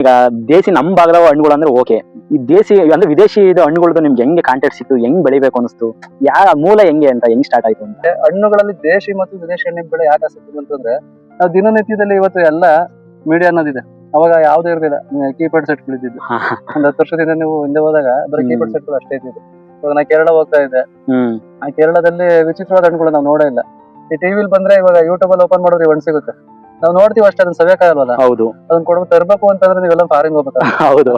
ಈಗ ದೇಸಿ ನಮ್ಮ ಭಾಗದ ಹಣ್ಣುಗಳು ಅಂದ್ರೆ ಓಕೆ, ಈ ದೇಸಿ ಅಂದ್ರೆ ವಿದೇಶಿ ಹಣ್ಣುಗಳದ್ದು ನಿಮ್ಗೆ ಹೆಂಗೆ ಕಾಂಟ್ಯಾಕ್ಟ್ ಸಿಕ್ತು, ಹೆಂಗ್ ಬೆಳಿಬೇಕು ಅನಿಸ್ತು, ಮೂಲ ಹೆಂಗೆ ಅಂತ, ಹೆಂಗ್ ಸ್ಟಾರ್ಟ್ ಆಯ್ತು ಅಂತ? ಹಣ್ಣುಗಳಲ್ಲಿ ದೇಶಿ ಮತ್ತು ವಿದೇಶಿ ಹಣ್ಣಿನ ಬೆಳೆ ಯಾಕೆ ಆಸಕ್ತಿ ಬಂತು ಅಂದ್ರೆ, ನಾವು ದಿನನಿತ್ಯದಲ್ಲಿ ಇವತ್ತು ಎಲ್ಲ ಮೀಡಿಯಾ ಅನ್ನೋದಿದೆ. ಅವಾಗ ಯಾವ್ದು ಇರ್ಲಿಲ್ಲ, ಕೀಪ್ಯಾಡ್ ಸೆಟ್ಗಳಿದ್ದು. ಒಂದ್ 10 ವರ್ಷದಿಂದ ನೀವು ಹಿಂದೆ ಹೋದಾಗ ಬರೀ ಕೀಪ್ಯಾಡ್ ಸೆಟ್ಗಳು ಅಷ್ಟೇ ಇದ್ದಿದ್ದು. ಇವಾಗ ನಾ ಕೇರಳ ಹೋಗ್ತಾ ಇದ್ದೆ, ಆ ಕೇರಳದಲ್ಲಿ ವಿಚಿತ್ರವಾದ ಹಣ್ಣುಗಳು ನಾವು ನೋಡೇ ಇಲ್ಲ. ಈ ಟಿವಿಲಿ ಬಂದ್ರೆ ಇವಾಗ ಯೂಟ್ಯೂಬ್ ಅಲ್ಲಿ ಓಪನ್ ಮಾಡಿದ್ರೆ ಹಣ್ಣು ಸಿಗುತ್ತೆ, ನಾವು ನೋಡ್ತೀವಿ ಅಷ್ಟೇ, ಅದನ್ನ ಸವಿಯಕ್ಕಾಗಲ್ವಲ್ಲ. ಹೌದು, ಅದನ್ನ ಕೊಡ್ಬೇಕು ತರ್ಬೇಕು ಅಂತಂದ್ರೆ ನೀವೆಲ್ಲ ಫಾರಿನ್ ಹೋಗ್ಬೇಕು. ಹೌದು,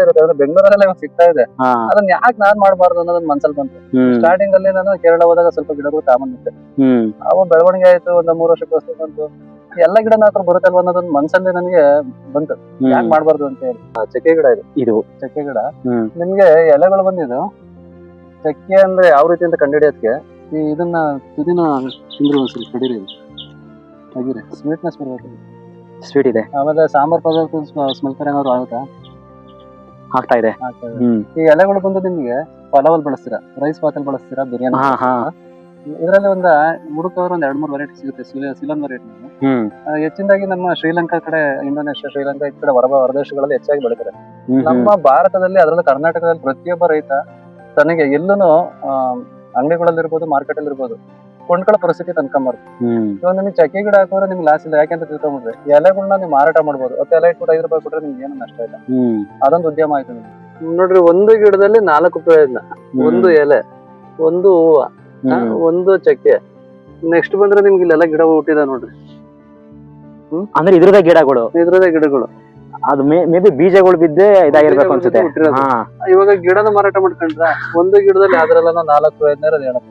ಇರುತ್ತೆ ಬೆಂಗಳೂರಲ್ಲ ಇವಾಗ ಸಿಗ್ತಾ ಇದೆ. ಅದನ್ನ ಯಾಕೆ ನಾನ್ ಮಾಡ್ಬಾರ್ದು ಅನ್ನೋದನ್ನ ಮನ್ಸಲ್ಲಿ ಬಂತು. ಸ್ಟಾರ್ಟಿಂಗ್ ಅಲ್ಲಿ ನಾನು ಕೇರಳ ಹೋದಾಗ ಸ್ವಲ್ಪ ಗಿಡಗಳು ತಾಮಂದಿದ್ದೆ, ಅವ ಬೆಳವಣಿಗೆ ಆಯ್ತು, ಒಂದ್ 3 ವರ್ಷಕ್ಕೆ ವಸ್ತು ಬಂತು, ಎಲ್ಲ ಗಿಡ ಹತ್ರ ಬರುತ್ತಲ್ವ ಅನ್ನೋದನ್ನ ಮನ್ಸಲ್ಲಿ ನನಗೆ ಬಂತು, ಯಾಕೆ ಮಾಡ್ಬಾರ್ದು ಅಂತ ಹೇಳಿ. ಚಕ್ಕೆ ಗಿಡ ಇದು ಚಕ್ಕೆ ಗಿಡ. ನಿಮ್ಗೆ ಎಲೆಗಳು ಬಂದಿದ್ದು ಚಕ್ಕೆ ಅಂದ್ರೆ ಯಾವ ರೀತಿ ಅಂತ ಕಂಡುಹಿಡಿಯೋದಕ್ಕೆ ಈ ಇದನ್ನ ತುದಿನ ತಿಂದ್ರು ಒಂದ್ಸಲ ಕಡಿರಿ, ಹಾಗಿರಿ ಸ್ವೀಟ್ನೆಸ್ ಬರ್ಬೇಕು. ಸ್ವೀಟ್ ಇದೆ. ಆಮೇಲೆ ಸಾಂಬಾರ್ ಪದಾರ್ಥ ಸ್ಮೆಲ್ ಏನಾದ್ರು ಆಗುತ್ತಾ? ಆಗ್ತಾ ಇದೆ. ಈ ಎಲೆಗಳು ಬಂದು ನಿಮ್ಗೆ ಪಲಾವಲ್ ಬಳಸ್ತೀರಾ, ರೈಸ್ ಬಾತಲ್ಲಿ ಬಳಸ್ತೀರಾ, ಬಿರಿಯಾನಿ. ಇದರಲ್ಲಿ ಒಂದ್ ಹುಡುಕವ್ರು ಒಂದ್ 2-3 ವೆರೈಟಿ ಸಿಗುತ್ತೆ. ಸಿಲೋನ್ ವೆರೈಟಿ ಹೆಚ್ಚಿನದಾಗಿ ನಮ್ಮ ಶ್ರೀಲಂಕಾ ಕಡೆ, ಇಂಡೋನೇಷ್ಯಾ, ಶ್ರೀಲಂಕಾ ಈ ಕಡೆ ಹೊರದೇಶಗಳಲ್ಲಿ ಹೆಚ್ಚಾಗಿ ಬೆಳಿತಾರೆ. ನಮ್ಮ ಭಾರತದಲ್ಲಿ, ಅದರಲ್ಲೂ ಕರ್ನಾಟಕದಲ್ಲಿ ಪ್ರತಿಯೊಬ್ಬ ರೈತ ತನಗೆ ಎಲ್ಲೂ ಅಂಗಡಿಗಳಲ್ಲಿ ಇರ್ಬೋದು, ಮಾರ್ಕೆಟ್ ಅಲ್ಲಿ ಇರ್ಬೋದು, ಕೊಂಡ್ಕೊಳ್ಳೋ ಪರಿಸ್ಥಿತಿ ತನ್ಕೊಂಬಾರ್ದು. ಇವಾಗ ನಿಮ್ಗೆ ಚಕ್ಕೆ ಗಿಡ ಹಾಕೋದ್ರೆ ನಿಮ್ಗೆ ಲಾಸ್ ಇಲ್ಲ, ಯಾಕೆಂತ ತಿಳ್ಕೊಂಡ್ಬಿಡ್ರಿ, ಎಲೆಗಳನ್ನ ನೀವು ಮಾರಾಟ ಮಾಡ್ಬೋದು. ಮತ್ತೆ ಎಲೆ ಇಟ್ಬಿಟ್ಟು 5 ರೂಪಾಯಿ ಕೊಟ್ರೆ ನಿಮ್ಗೆ ಏನು ನಷ್ಟ ಇಲ್ಲ. ಅದೊಂದು ಉದ್ಯಮ ಆಯ್ತು ನಿಮ್ಗೆ. ನೋಡ್ರಿ, ಒಂದು ಗಿಡದಲ್ಲಿ 4 ಪ್ರಯೋಜನ. ಒಂದು ಎಲೆ, ಒಂದು ಹೂವ, ಒಂದು ಚಕ್ಕೆ. ನೆಕ್ಸ್ಟ್ ಬಂದ್ರೆ ನಿಮ್ಗೆ ಇಲ್ಲೆಲ್ಲ ಗಿಡ ಹುಟ್ಟಿದ ನೋಡ್ರಿ. ಅಂದ್ರೆ ಇದ್ರದೇ ಗಿಡಗಳು, ಅದು ಮೇ ಬಿ ಬೀಜಗಳು ಬಿದ್ದೆ ಇದಾಗಿರ್ಬೇಕು ಅನ್ಸುತ್ತೆ. ಇವಾಗ ಗಿಡನ ಮಾರಾಟ ಮಾಡ್ಕೊಂಡ್ರ, ಒಂದು ಗಿಡದಲ್ಲಿ ಅದ್ರಲ್ಲ 4 ಪ್ರಯೋಜನ ಇರೋದು ಹೇಳಪ್ಪ.